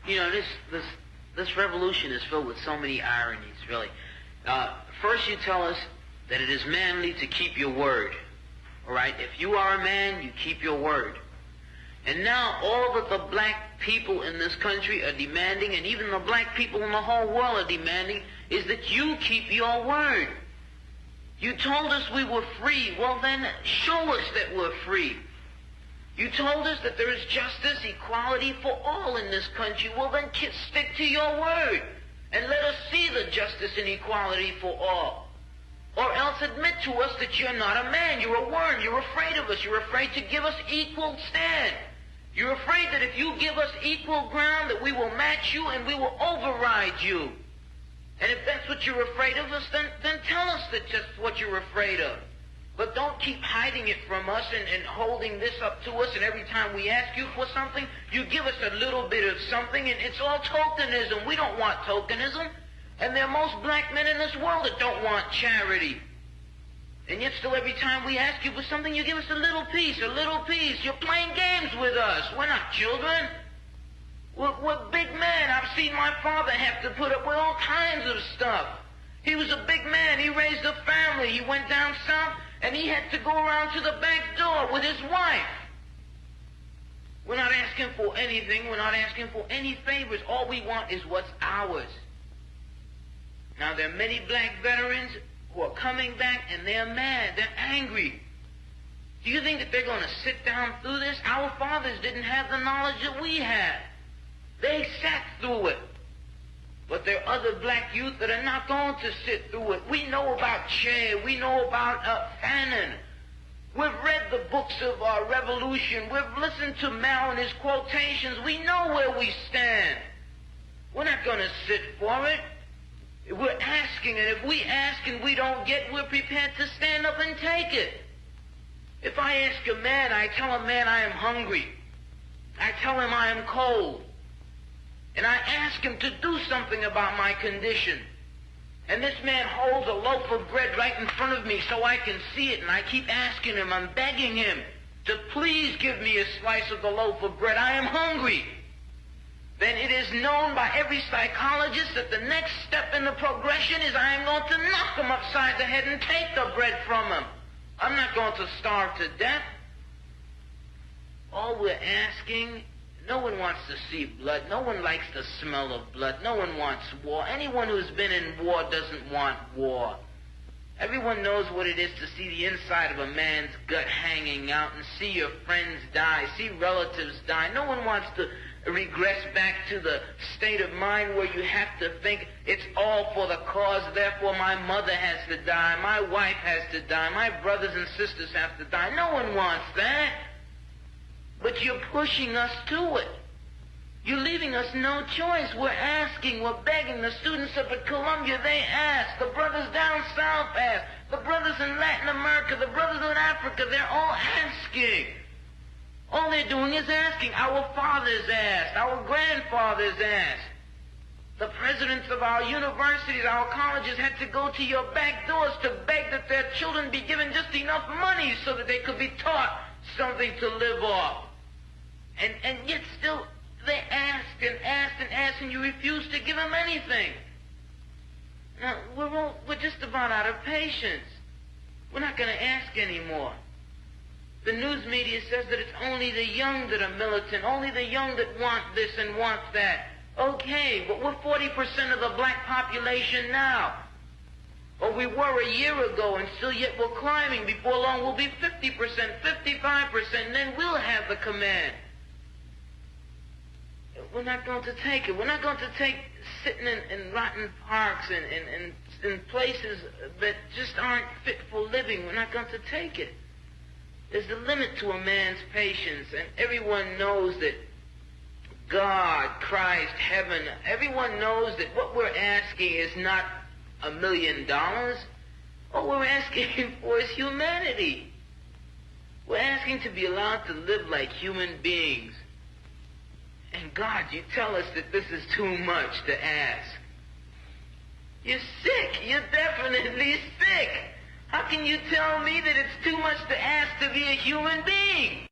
You know, this revolution is filled with so many ironies, really. First you tell us that it is manly to keep your word. All right? If you are a man, you keep your word. And now all that the black people in this country are demanding, and even the black people in the whole world are demanding, is that you keep your word. You told us we were free. Well then, show us that we're free. You told us that there is justice, equality for all in this country. Well then, stick to your word and let us see the justice and equality for all. Or else admit to us that you're not a man, you're a worm, you're afraid of us, you're afraid to give us equal stand. You're afraid that if you give us equal ground, that we will match you and we will override you. And if that's what you're afraid of us, then tell us that just what you're afraid of. But don't keep hiding it from us and holding this up to us, and every time we ask you for something, you give us a little bit of something, and it's all tokenism. We don't want tokenism. And there are most black men in this world that don't want charity. And yet still every time we ask you for something, you give us a little piece, a little piece. You're playing games with us. We're not children. We're big men. I've seen my father have to put up with all kinds of stuff. He was a big man. He raised a family. He went down south, and he had to go around to the back door with his wife. We're not asking for anything. We're not asking for any favors. All we want is what's ours. Now, there are many black veterans who are coming back, and they're mad. They're angry. Do you think that they're going to sit down through this? Our fathers didn't have the knowledge that we had. They sat through it. But there are other black youth that are not going to sit through it. We know about Che. We know about Fanon. We've read the books of our revolution. We've listened to Mao and his quotations. We know where we stand. We're not going to sit for it. We're asking, and if we ask and we don't get, we're prepared to stand up and take it. If I ask a man, I tell a man I am hungry. I tell him I am cold. And I ask him to do something about my condition. And this man holds a loaf of bread right in front of me so I can see it, and I keep asking him, I'm begging him to please give me a slice of the loaf of bread. I am hungry. Then it is known by every psychologist that the next step in the progression is I am going to knock him upside the head and take the bread from him. I'm not going to starve to death. All we're asking, no one wants to see blood. No one likes the smell of blood. No one wants war. Anyone who's been in war doesn't want war. Everyone knows what it is to see the inside of a man's gut hanging out and see your friends die, see relatives die. No one wants to regress back to the state of mind where you have to think it's all for the cause, therefore my mother has to die, my wife has to die, my brothers and sisters have to die. No one wants that. But you're pushing us to it. You're leaving us no choice. We're asking, we're begging. The students up at Columbia, they ask. The brothers down south ask. The brothers in Latin America, the brothers in Africa, they're all asking. All they're doing is asking. Our fathers asked. Our grandfathers asked. The presidents of our universities, our colleges had to go to your back doors to beg that their children be given just enough money so that they could be taught something to live off. And yet still they asked and asked and asked, and you refused to give them anything. Now, we're just about out of patience. We're not going to ask anymore. The news media says that it's only the young that are militant, only the young that want this and want that. Okay, but we're 40% of the black population now. Or we were a year ago, and still yet we're climbing. Before long we'll be 50%, 55%, and then we'll have the command. We're not going to take it. We're not going to take sitting in rotten parks and in places that just aren't fit for living. We're not going to take it. There's a limit to a man's patience, and everyone knows that God, Christ, heaven, everyone knows that what we're asking is not $1 million. What we're asking for is humanity. We're asking to be allowed to live like human beings. And God, you tell us that this is too much to ask. You're sick. You're definitely sick. How can you tell me that it's too much to ask to be a human being?